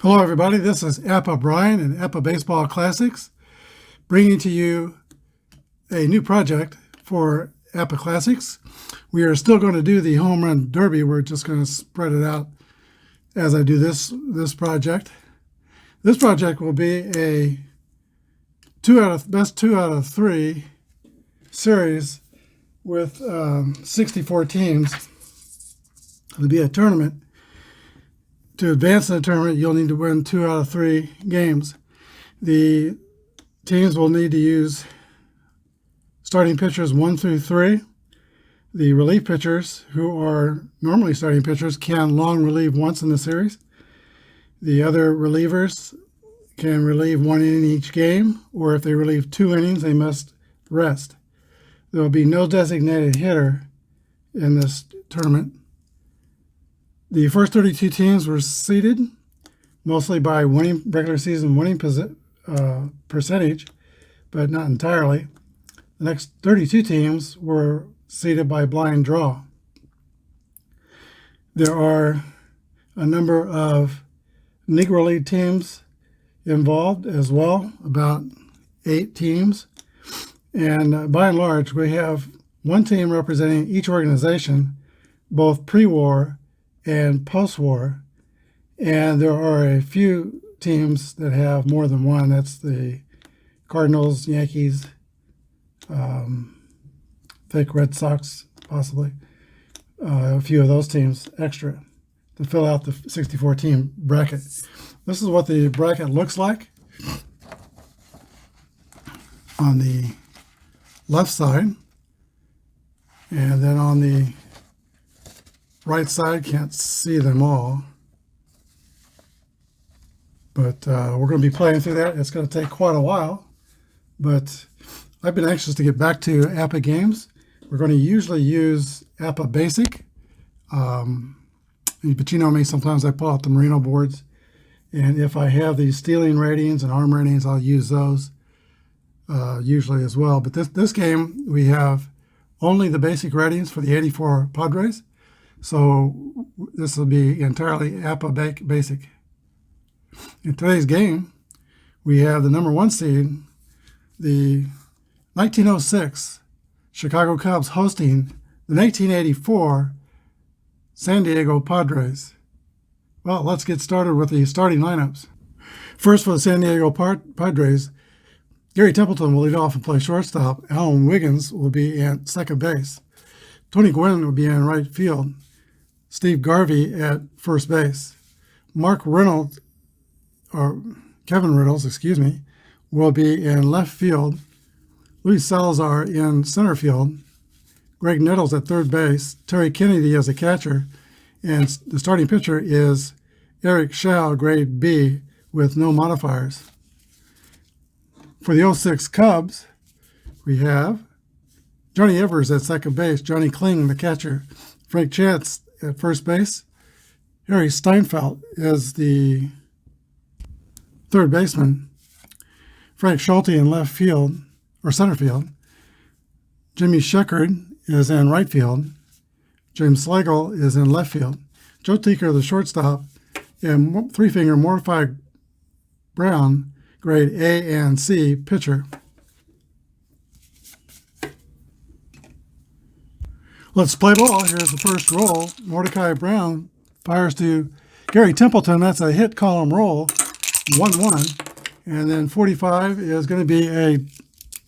Hello everybody, this is Apba Brian and Apba Baseball Classics, bringing to you a new project for Apba Classics. We are still going to do the home run derby. We're just going to spread it out as I do this project. This project will be a best two out of three series with 64 teams. It'll be a tournament. To advance in the tournament, you'll need to win 2 out of 3 games. The teams will need to use starting pitchers 1 through 3. The relief pitchers, who are normally starting pitchers, can long relieve once in the series. The other relievers can relieve 1 inning each game, or if they relieve 2 innings, they must rest. There will be no designated hitter in this tournament. The first 32 teams were seeded mostly by regular season winning percentage, but not entirely. The next 32 teams were seeded by blind draw. There are a number of Negro League teams involved as well, about 8 teams. And by and large, we have one team representing each organization, both pre-war and post-war, and there are a few teams that have more than one. That's the Cardinals, Yankees, fake Red Sox, possibly. A few of those teams extra to fill out the 64-team bracket. This is what the bracket looks like on the left side, and then on the right side, can't see them all, but we're going to be playing through that. It's going to take quite a while, but I've been anxious to get back to Apba games. We're going to usually use Apba Basic, but you know me, sometimes I pull out the Merino boards, and if I have these stealing ratings and arm ratings, I'll use those usually as well. But this game, we have only the basic ratings for the 84 Padres. So this will be entirely Apba Basic. In today's game, we have the number 1 seed, the 1906 Chicago Cubs hosting the 1984 San Diego Padres. Well, let's get started with the starting lineups. First, for the San Diego Padres, Gary Templeton will lead off and play shortstop. Alan Wiggins will be at second base. Tony Gwynn will be in right field. Steve Garvey at first base. Kevin Reynolds, will be in left field. Luis Salazar in center field. Greg Nettles at third base. Terry Kennedy as a catcher. And the starting pitcher is Eric Schau, grade B, with no modifiers. For the 06 Cubs, we have Johnny Evers at second base. Johnny Kling, the catcher. Frank Chance at first base. Harry Steinfeld is the third baseman. Frank Schulte in left field, or center field. Jimmy Sheckard is in right field. James Slagle is in left field. Joe Teeker, the shortstop, and three-finger Mortified Brown, grade A and C, pitcher. Let's play ball. Here's the first roll. Mordecai Brown fires to Gary Templeton. That's a hit column roll, 1-1. And then 45 is going to be a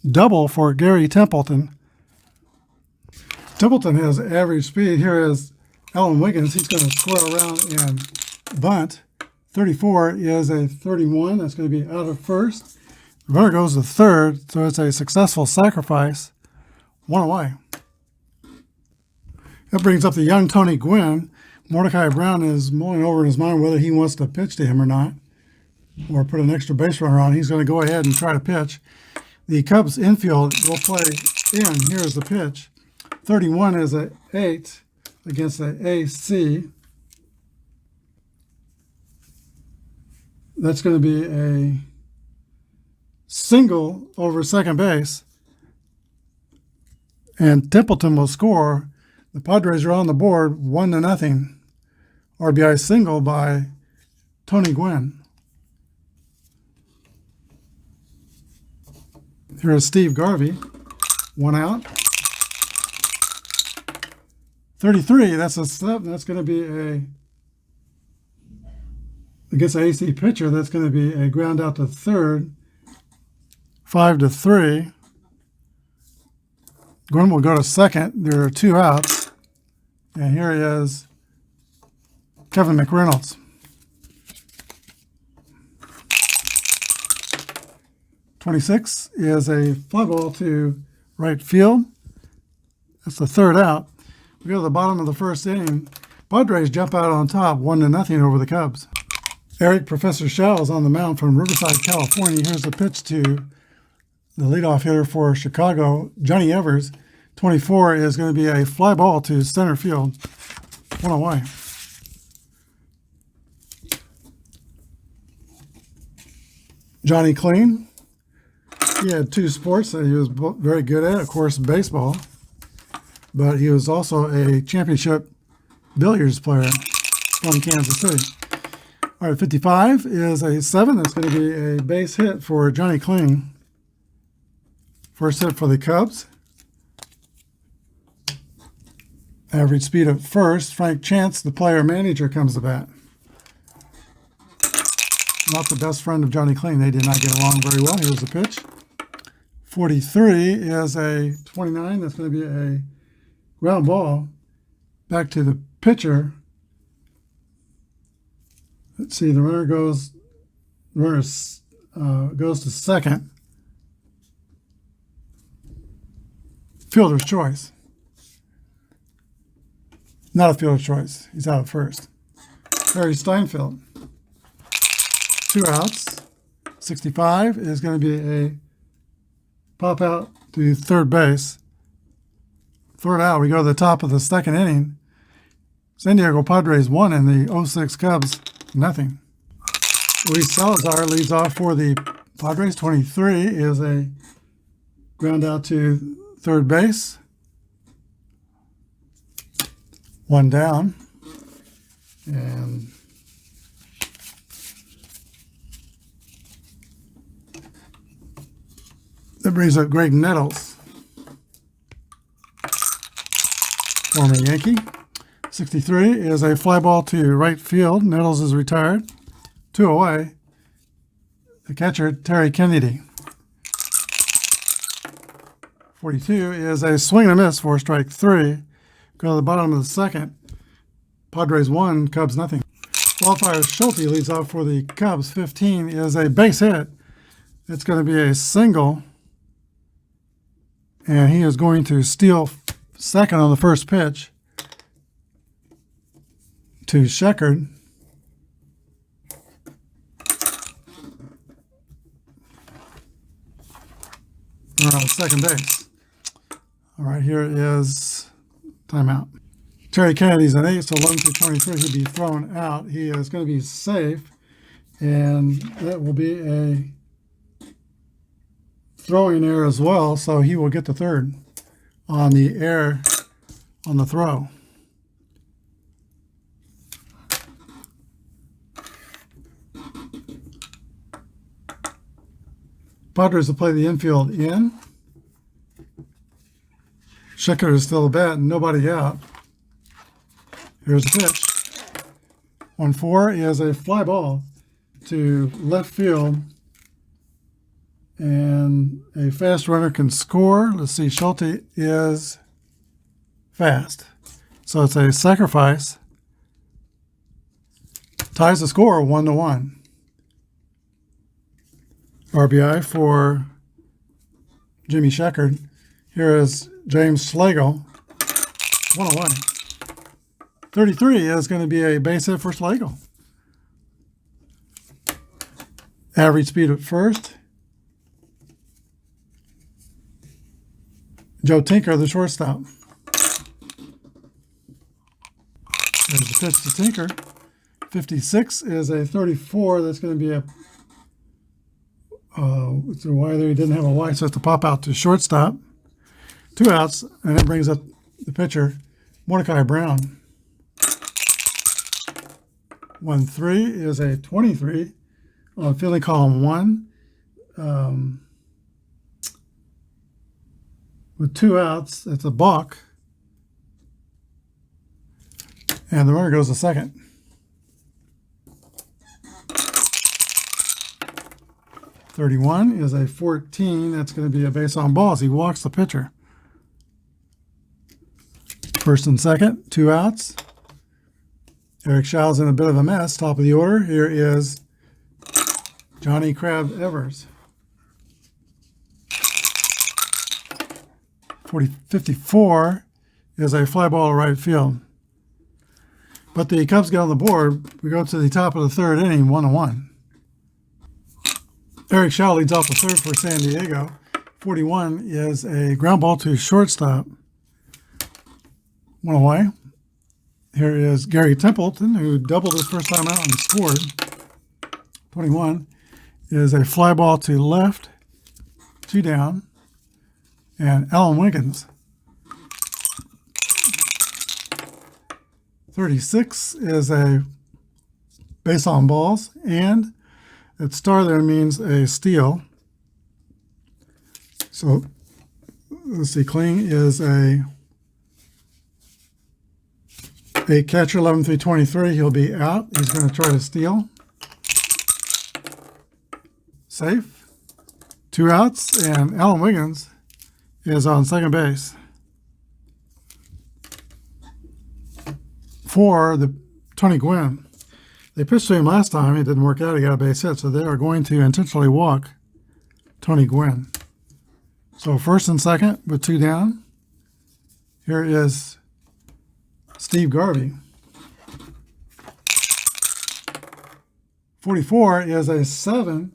double for Gary Templeton. Templeton has average speed. Here is Alan Wiggins. He's going to square around and bunt. 34 is a 31. That's going to be out of first. The runner goes to third, so it's a successful sacrifice. 1 away. That brings up the young Tony Gwynn. Mordecai Brown is mulling over in his mind whether he wants to pitch to him or not, or put an extra base runner on. He's going to go ahead and try to pitch. The Cubs infield will play in. Here's the pitch. 31 is an 8 against the AC. That's going to be a single over second base, and Templeton will score. The Padres are on the board 1-0. RBI single by Tony Gwynn. Here's Steve Garvey, 1 out. 33, that's a slip. That's going to be against an AC pitcher, that's going to be a ground out to third. 5-3. Gordon will go to second. There are 2 outs. And here he is, Kevin McReynolds. .26 is a fly ball to right field. That's the 3rd out. We go to the bottom of the 1st inning. Padres jump out on top, 1-0 over the Cubs. Eric Professor Shell is on the mound from Riverside, California. Here's the pitch to the leadoff hitter for Chicago, Johnny Evers. 24 is going to be a fly ball to center field, 1 away. Johnny Clean. He had 2 sports that he was very good at, of course, baseball. But he was also a championship billiards player from Kansas City. All right, 55 is a 7. That's going to be a base hit for Johnny Clean. First hit for the Cubs. Average speed at first. Frank Chance, the player-manager, comes to bat. Not the best friend of Johnny Clean. They did not get along very well. Here's the pitch. 43 is a 29. That's going to be a ground ball back to the pitcher. Let's see, the runner goes to second. Fielder's choice. Not a fielder's choice. He's out at first. Harry Steinfeld. 2 outs. 65 is going to be a pop out to third base. 3rd out, we go to the top of the 2nd inning. San Diego Padres 1 and the 06 Cubs 0. Luis Salazar leads off for the Padres. 23 is a ground out to third base. 1 down. And that brings up Greg Nettles, former Yankee. 63 is a fly ball to right field. Nettles is retired. 2 away. The catcher, Terry Kennedy. 42 is a swing and a miss for strike 3. Go to the bottom of the 2nd. Padres 1, Cubs 0. Wildfire Schulte leads off for the Cubs. 15 is a base hit. It's going to be a single. And he is going to steal second on the first pitch to Sheckard. Around second base. All right, here is timeout. Terry Kennedy's an 8, so 11 through 23 he'll be thrown out. He is going to be safe, and that will be a throwing error as well, so he will get the third on the error on the throw. Padres will play the infield in. Sheckard is still a bat and nobody out. Here's the pitch. 1-4 is a fly ball to left field. And a fast runner can score. Let's see, Schulte is fast. So it's a sacrifice. Ties the score 1-1. RBI for Jimmy Sheckard. Here is James Slagle. 1 away. 33 is going to be a base hit for Slagle. Average speed at first. Joe Tinker, the shortstop. There's the pitch to Tinker. 56 is a 34. That's going to be a it's a Y there. He didn't have a Y, so it's to pop out to shortstop. 2 outs, and that brings up the pitcher, Mordecai Brown. 1-3 is a 23 on fielding column 1. with 2 outs. It's a balk. And the runner goes to second. .31 is a 14. That's going to be a base on balls. He walks the pitcher. First and second, 2 outs. Eric Shaw's in a bit of a mess. Top of the order. Here is Johnny Crab Evers. 54 is a fly ball to right field. But the Cubs get on the board. We go to the top of the third inning, 1-1. Eric Shaw leads off the third for San Diego. 41 is a ground ball to shortstop. 1 away. Here is Gary Templeton, who doubled his first time out and scored. 21 is a fly ball to left, 2 down. And Alan Wiggins. 36 is a base on balls, and that star there means a steal. So let's see, Kling is a catcher, 11-3-23. He'll be out. He's going to try to steal. Safe. 2 outs, and Alan Wiggins is on second base. For the Tony Gwynn. They pitched to him last time. It didn't work out. He got a base hit. So they are going to intentionally walk Tony Gwynn. So first and second with 2 down. Here is Steve Garvey. 44 is a 7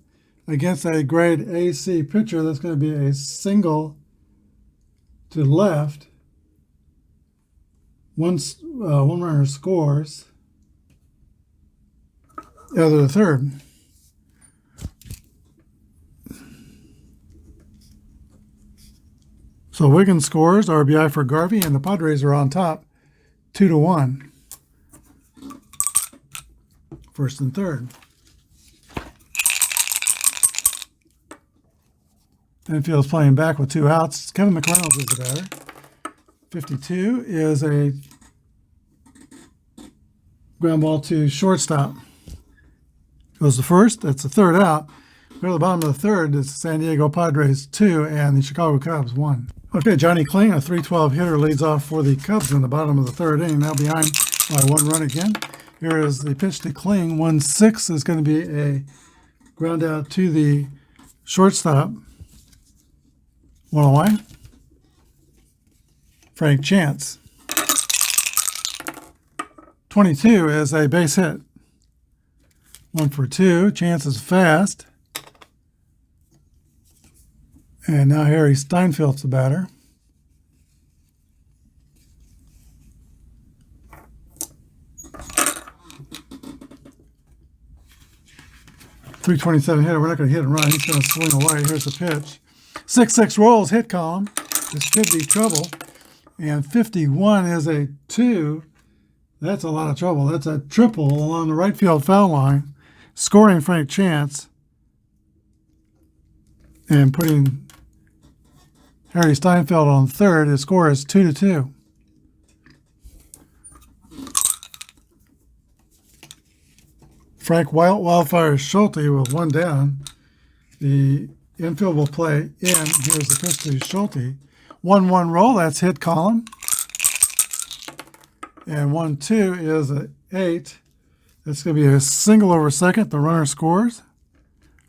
against a grade AC pitcher. That's going to be a single to left. One runner scores. The other to third. So Wiggins scores, RBI for Garvey, and the Padres are on top, 2-1. First and third. Infield's playing back with 2 outs. Kevin McReynolds is the batter. 52 is a ground ball to shortstop. Goes to first. That's the third out. Go to the bottom of the third. It's San Diego Padres 2 and the Chicago Cubs 1. Okay, Johnny Kling, a .312 hitter, leads off for the Cubs in the bottom of the third inning. Now behind by 1 run again. Here is the pitch to Kling. 1-6 is going to be a ground out to the shortstop. 1 away. Frank Chance. 22 is a base hit. 1 for 2. Chance is fast. And now Harry Steinfeld's the batter. .327 hitter. We're not going to hit and run. He's going to swing away. Here's the pitch. 6-6 rolls, hit column. This could be trouble. And 51 is a 2. That's a lot of trouble. That's a triple along the right field foul line, scoring Frank Chance and putting Harry Steinfeld on third. His score is 2-2. Frank Wildfire Schulte with 1 down. The infield will play in. Here's the pitch to Schulte. 1-1 roll, that's hit column. And 1-2 is an 8. That's going to be a single over second. The runner scores.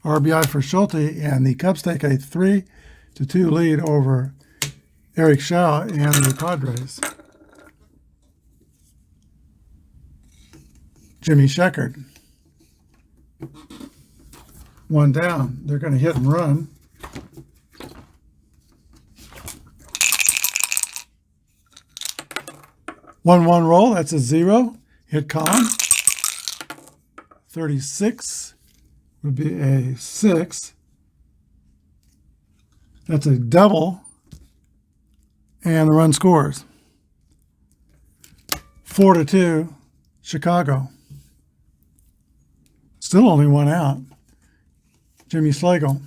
RBI for Schulte, and the Cubs take a 3-2 lead over Eric Shaw and the Padres. Jimmy Sheckard. 1 down. They're going to hit and run. One roll, that's a 0. Hit column. 36 would be a 6. That's a double. And the run scores. 4-2, Chicago. Still only 1 out. Jimmy Slagle.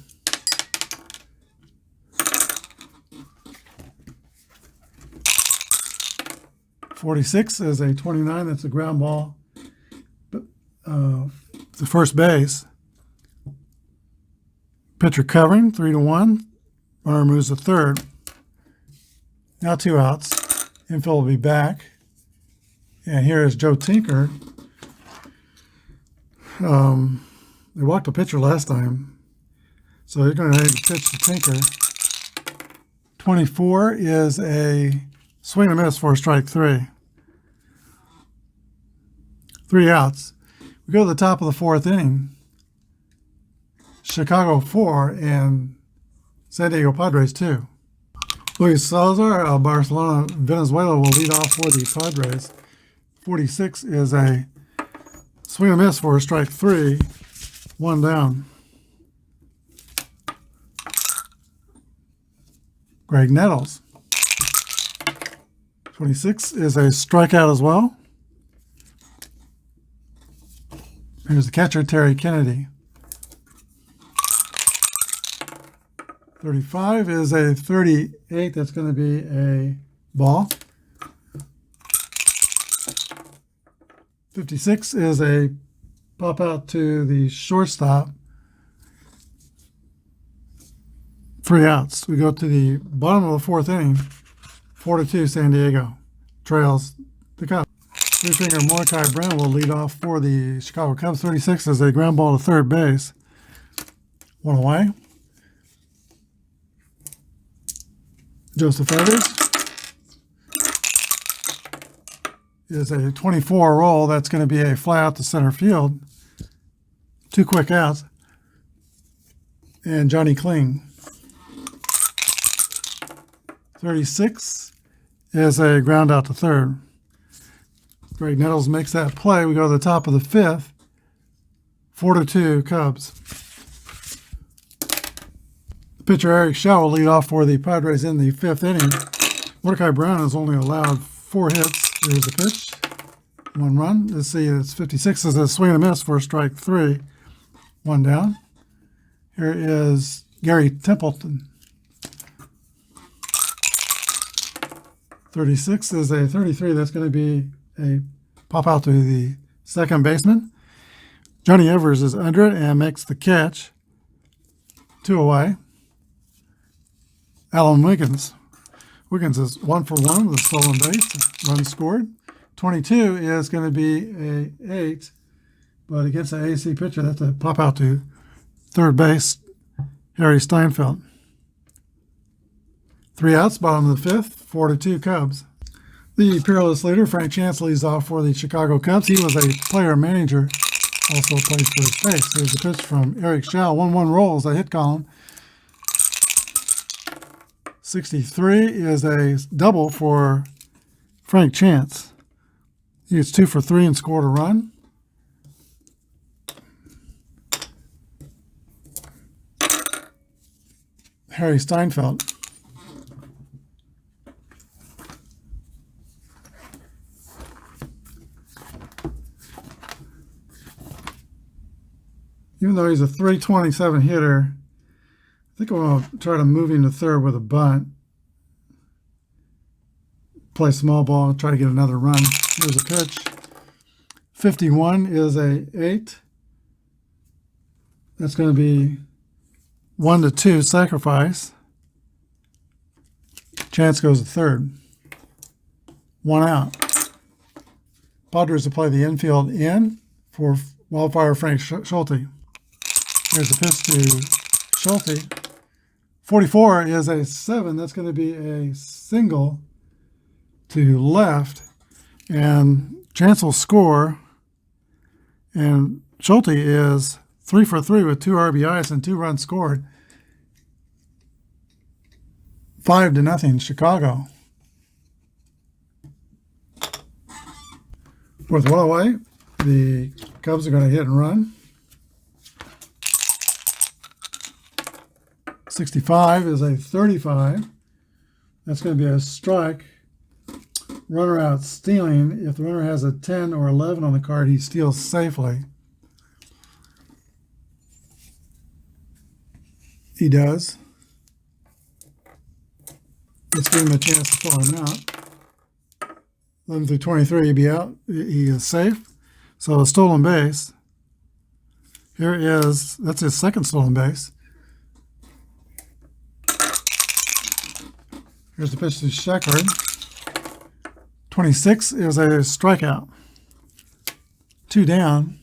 46 is a 29. That's a ground ball to first base. Pitcher covering, 3-1. Runner moves to third. Now 2 outs. Infield will be back. And here is Joe Tinker. They walked the pitcher last time, so they're going to pitch to Tinker. 24 is a swing and miss for strike 3. 3 outs. We go to the top of the 4th inning. Chicago 4 and San Diego Padres 2. Luis Salazar of Barcelona, Venezuela will lead off for the Padres. 46 is a swing and miss for strike 3. 1 down. Greg Nettles. 26 is a strikeout as well. Here's the catcher, Terry Kennedy. 35 is a 38. That's going to be a ball. 56 is a pop out to the shortstop. 3 outs. We go to the bottom of the 4th inning. 4-2 San Diego trails the Cubs. Three-finger Mordecai Brown will lead off for the Chicago Cubs. 36 is a ground ball to third base. 1 away. Joseph Evers is a 24 roll. That's going to be a fly out to center field. 2 quick outs. And Johnny Kling. 36 is a ground out to third. Greg Nettles makes that play. We go to the top of the 5th. 4-2 Cubs. Pitcher Eric Shaw will lead off for the Padres in the 5th inning. Mordecai Brown has only allowed 4 hits. There's a pitch. 1 run. Let's see, it's 56 is a swing and a miss for strike 3. 1 down. Here is Gary Templeton. 36 is a 33. That's going to be a pop out to the second baseman. Johnny Evers is under it and makes the catch. 2 away. Alan Wiggins. Wiggins is 1 for 1 with a stolen base. Run scored. 22 is going to be a 8, but against the AC pitcher, that's a pop out to third base, Harry Steinfeld. 3 outs, bottom of the 5th, 4-2 Cubs. The Peerless leader, Frank Chance, leads off for the Chicago Cubs. He was a player manager, also played first base. Here's a pitch from Eric Shaw. 1-1 rolls, a hit column. 63 is a double for Frank Chance. He gets 2 for 3 and scored a run. Harry Steinfeld. Even though he's a 327 hitter, I think I'm going to try to move him to third with a bunt. Play small ball and try to get another run. Here's a pitch. 51 is a 8. That's going to be 1-2 sacrifice. Chance goes to third. 1 out. Padres to play the infield in for Wildfire Frank Schulte. Here's a pitch to Schulte. 44 is a 7. That's going to be a single to left. And Chance will score. And Schulte is 3 for 3 with 2 RBIs and 2 runs scored. 5-0 Chicago. With 1 away, the Cubs are going to hit and run. 65 is a 35. That's going to be a strike. Runner out stealing. If the runner has a 10 or 11 on the card, he steals safely. He does. Let's give him a chance to throw him out. 11 through 23, he'd be out. He is safe. So a stolen base. Here is, that's his second stolen base. Here's the pitch to Sheckard. 26 is a strikeout. 2 down.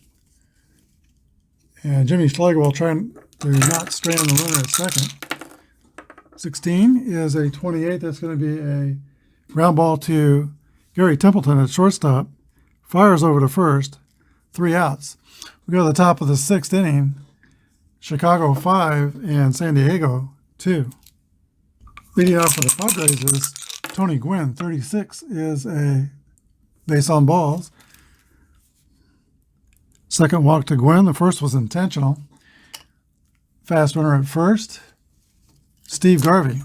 And Jimmy Schlegel will try to not strand the runner at second. 16 is a 28. That's going to be a ground ball to Gary Templeton at shortstop. Fires over to first. 3 outs. We go to the top of the 6th inning. Chicago 5 and San Diego 2. Leading off for the Padres is Tony Gwynn. 36 is a base on balls. Second walk to Gwynn. The first was intentional. Fast runner at first. Steve Garvey.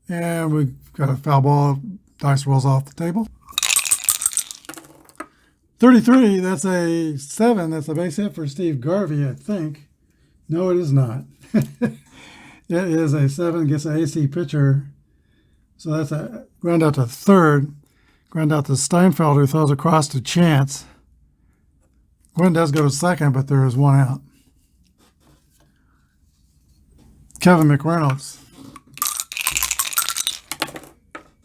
And we've got a foul ball. Dice rolls off the table. 33, that's a 7. That's a base hit for Steve Garvey, I think. No, it is not. It is a 7, gets an AC pitcher. So that's a ground out to third. Ground out to Steinfeld, who throws across to Chance. Gwynn does go to second, but there is 1 out. Kevin McReynolds.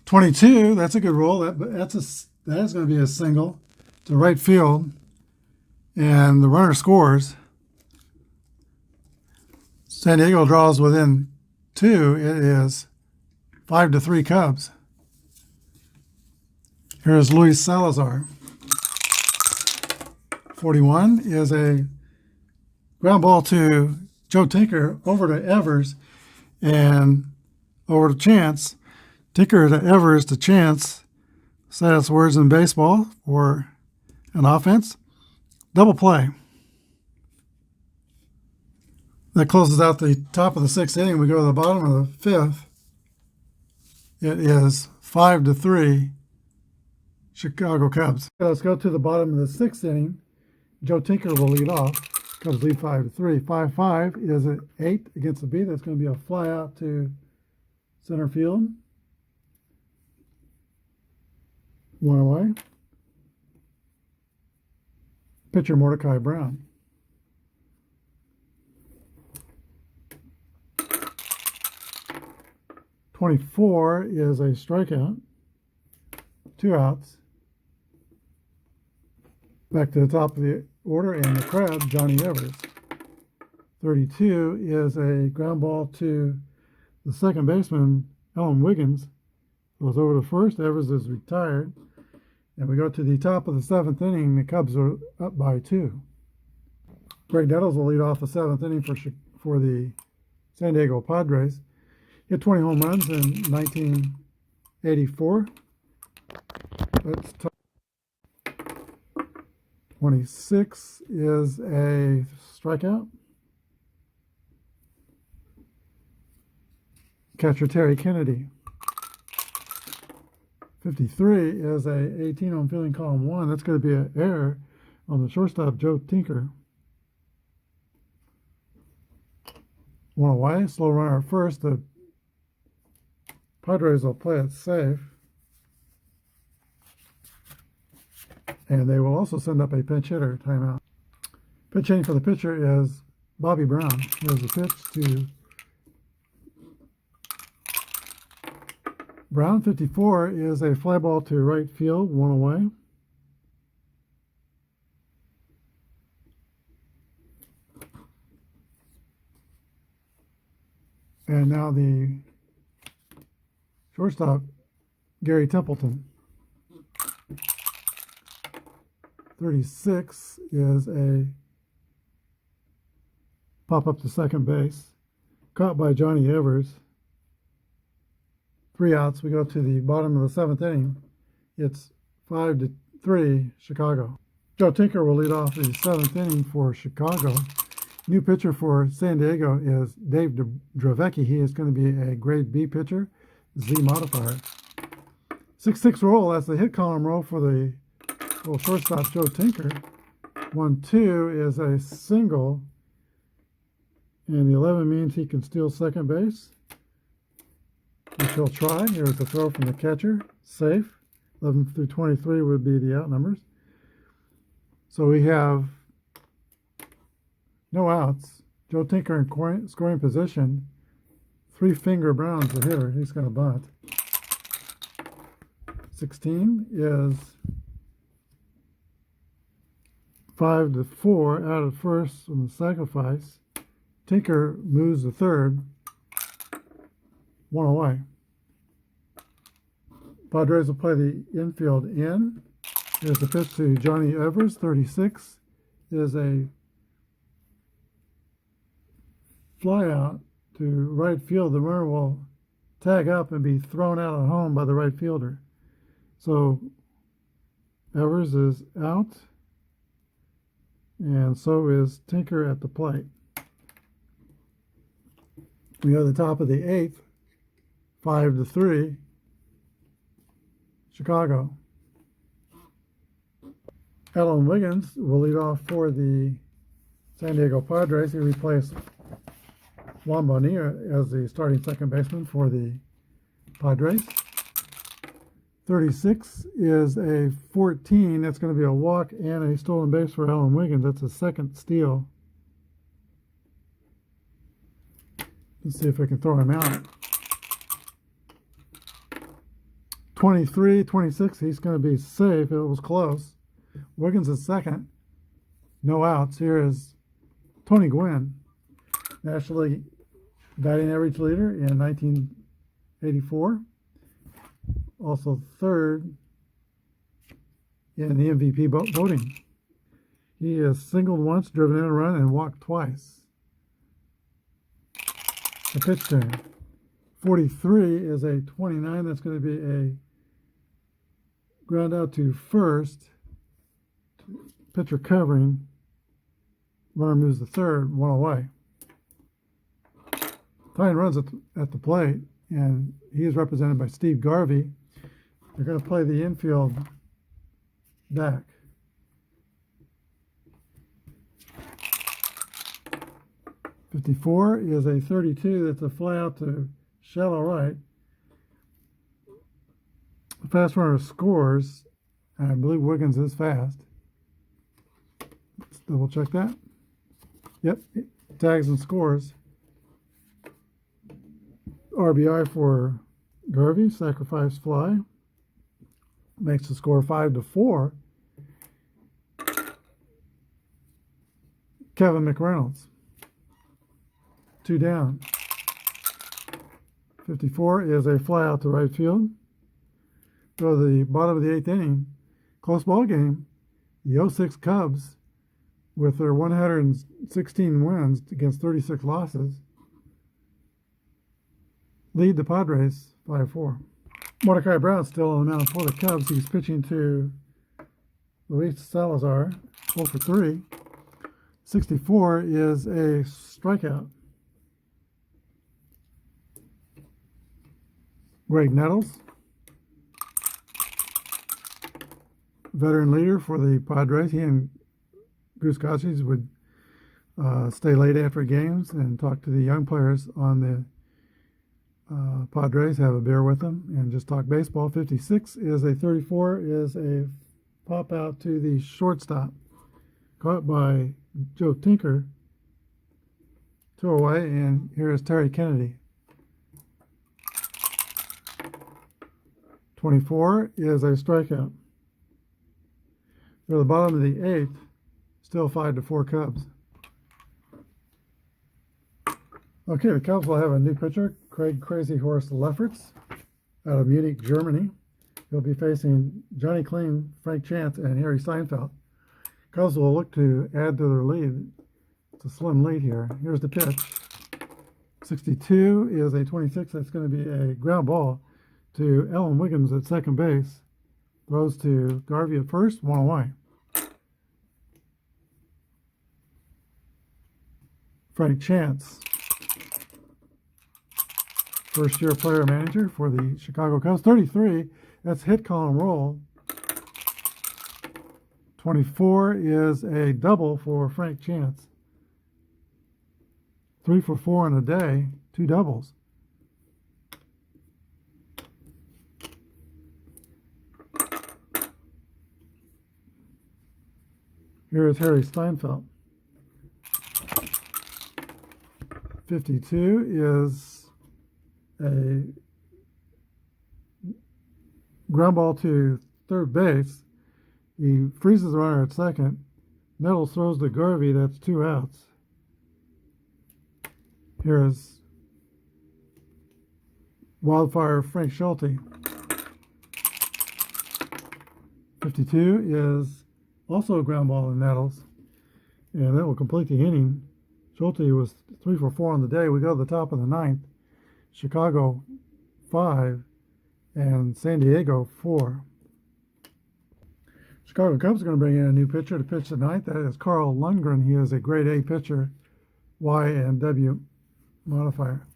22, that's a good roll. That is going to be a single to right field. And the runner scores. San Diego draws within 2. It is 5-3 Cubs. Here is Luis Salazar. 41 is a ground ball to Joe Tinker over to Evers and over to Chance. Tinker to Evers to Chance. Saddest words in baseball for an offense. Double play. That closes out the top of the 6th inning. We go to the bottom of the 5th. It is 5-3 Chicago Cubs. Let's go to the bottom of the 6th inning. Joe Tinker will lead off. Cubs lead 5-3. 5-5 is an 8 against the B. That's going to be a fly out to center field. 1 away. Pitcher Mordecai Brown. .24 is a strikeout. 2 outs. Back to the top of the order, and the crab, Johnny Evers. 32 is a ground ball to the second baseman, Ellen Wiggins. Goes over to first. Evers is retired. And we go to the top of the 7th inning. The Cubs are up by 2. Greg Nettles will lead off the 7th inning for the San Diego Padres. Hit 20 home runs in 1984. That's 26 is a strikeout. Catcher Terry Kennedy. 53 is a 18 on fielding column 1. That's going to be an error on the shortstop, Joe Tinker. 1 away. Slow runner at first. The Padres will play it safe. And they will also send up a pinch hitter timeout. Pitch hitting for the pitcher is Bobby Brown. Here's the pitch to Brown. 54 is a fly ball to right field, 1 away. And now the shortstop, Gary Templeton. 36 is a pop up to second base. Caught by Johnny Evers. 3 outs. We go to the bottom of the 7th inning. It's 5-3 Chicago. Joe Tinker will lead off the 7th inning for Chicago. New pitcher for San Diego is Dave Dravecki. He is going to be a grade B pitcher, Z modifier. 6-6 roll. That's the hit column roll for the shortstop Joe Tinker. 1-2 is a single, and the 11 means he can steal second base. which he'll try. Here's the throw from the catcher. Safe. 11 through 23 would be the out numbers. So we have no outs. Joe Tinker in scoring position. 3-finger Brown's the hitter. He's going to bunt. 16 is 5-4 out at first from the sacrifice. Tinker moves to third. 1 away. Padres will play the infield in. Here's the pitch to Johnny Evers. 36 is a fly out to right field. The runner will tag up and be thrown out at home by the right fielder. So Evers is out, and so is Tinker at the plate. We are at the top of the 8th, 5-3, Chicago. Alan Wiggins will lead off for the San Diego Padres. He replaced Juan Bonilla as the starting second baseman for the Padres. 36 is a 14. That's going to be a walk and a stolen base for Alan Wiggins. That's a second steal. Let's see if we can throw him out. 23, 26, he's going to be safe. It was close. Wiggins is second. No outs. Here is Tony Gwynn, National League batting average leader in 1984. Also third in the MVP voting. He has singled once, driven in a run, and walked twice. A pitch to him. 43 is a 29. That's going to be a ground out to first. Pitcher covering. Runner moves to third, 1 away. Tying runs at the plate, and he is represented by Steve Garvey. They're going to play the infield back. .54 is a 32. That's a fly out to shallow right. The fast runner scores. I believe Wiggins is fast. Let's double check that. Yep, tags and scores. RBI for Garvey, sacrifice fly. Makes the score 5-4. Kevin McReynolds. 2 down. 54 is a fly out to right field. Go to the bottom of the 8th inning. Close ball game. The 06 Cubs, with their 116 wins against 36 losses, lead the Padres 5-4. Mordecai Brown still on the mound for the Cubs. He's pitching to Luis Salazar, 4-for-3. 64 is a strikeout. Greg Nettles, veteran leader for the Padres. He and Goose Gossage would stay late after games and talk to the young players on the Padres, have a beer with them, and just talk baseball. 56 is a 34, is a pop out to the shortstop. Caught by Joe Tinker. 2 away, and here is Terry Kennedy. 24 is a strikeout. Near the bottom of the 8th, still 5-4 Cubs. Okay, the Cubs will have a new pitcher, Craig Crazy Horse Lefferts, out of Munich, Germany. He'll be facing Johnny Clean, Frank Chance, and Harry Seinfeld. Cubs will look to add to their lead. It's a slim lead here. Here's the pitch. 62 is a 26. That's going to be a ground ball to Alan Wiggins at second base. Throws to Garvey at first, 1 away. Frank Chance, first-year player manager for the Chicago Cubs. 33, that's hit column roll. 24 is a double for Frank Chance. 3 for 4 in a day, 2 doubles. Here is Harry Steinfeld. 52 is a ground ball to third base. He freezes the runner at second. Nettles throws to Garvey. That's 2 outs. Here is Wildfire Frank Schulte. 52 is also a ground ball to Nettles, and that will complete the inning. Schulte was 3 for 4 on the day. We go to the top of the ninth. Chicago 5 and San Diego 4. Chicago Cubs are going to bring in a new pitcher to pitch tonight. That is Carl Lundgren. He is a grade A pitcher, Y and W modifier.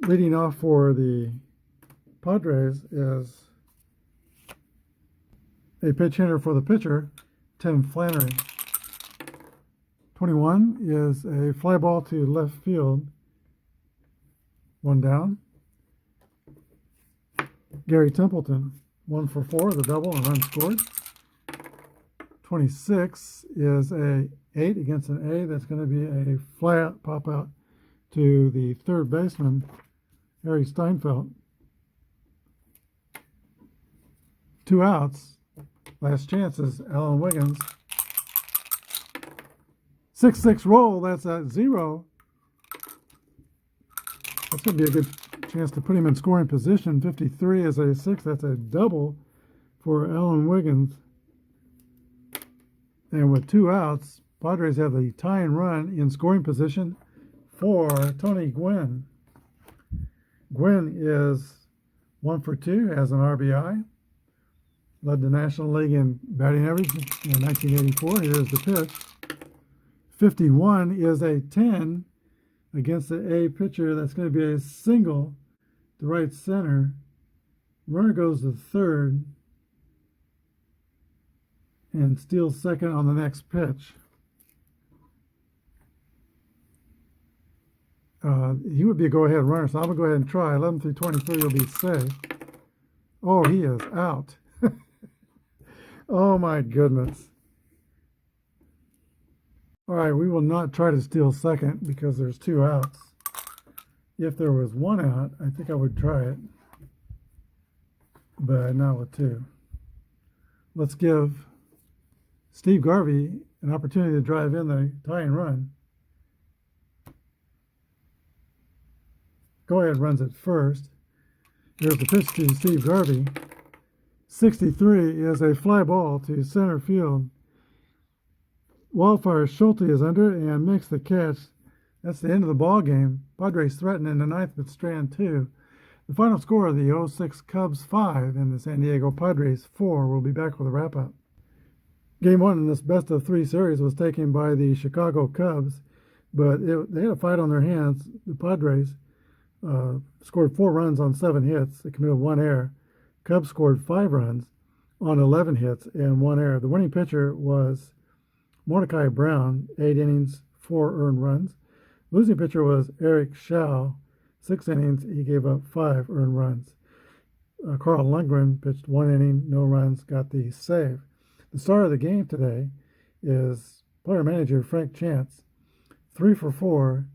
Leading off for the Padres is a pitch hitter for the pitcher, Tim Flannery. 21 is a fly ball to left field. 1 down. Gary Templeton, 1 for 4, the double, and run scored. 26 is a 8 against an A. That's going to be a fly out, pop out to the third baseman, Harry Steinfeld. 2 outs. Last chance is Alan Wiggins. 6-6 roll. That's at 0. That's going to be a good chance to put him in scoring position. 53 is a 6. That's a double for Alan Wiggins. And with 2 outs, Padres have the tying run in scoring position for Tony Gwynn. Gwynn is 1 for 2, has an RBI. Led the National League in batting average in 1984. Here's the pitch. 51 is a 10 against the A pitcher. That's going to be a single to right center. Runner goes to third and steals second on the next pitch. He would be a go-ahead runner, so I'm going to go ahead and try. 11 through 23 will be safe. Oh, he is out. Oh, my goodness. All right, we will not try to steal second because there's 2 outs. If there was 1 out, I think I would try it, but not with 2. Let's give Steve Garvey an opportunity to drive in the tying run. Go ahead, runs it first. Here's the pitch to Steve Garvey. 63 is a fly ball to center field. Wildfire Schulte is under and makes the catch. That's the end of the ball game. Padres threaten in the ninth with Strand 2. The final score of the 06 Cubs 5 and the San Diego Padres 4. We'll be back with a wrap-up. Game 1 in this best-of-3 series was taken by the Chicago Cubs, but they had a fight on their hands. The Padres scored 4 runs on 7 hits. They committed 1 error. Cubs scored 5 runs on 11 hits and 1 error. The winning pitcher was Mordecai Brown, 8 innings, 4 earned runs. Losing pitcher was Eric Shaw, 6 innings. He gave up 5 earned runs. Carl Lundgren pitched 1 inning, no runs, got the save. The star of the game today is player manager Frank Chance, 3 for 4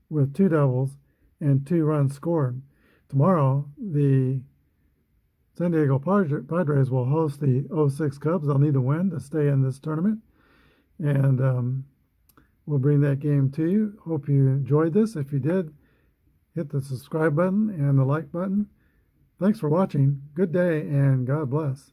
with 2 doubles and 2 runs scored. Tomorrow, the San Diego Padres will host the 06 Cubs. They'll need to win to stay in this tournament. And we'll bring that game to you. Hope you enjoyed this. If you did, hit the subscribe button and the like button. Thanks for watching. Good day and God bless.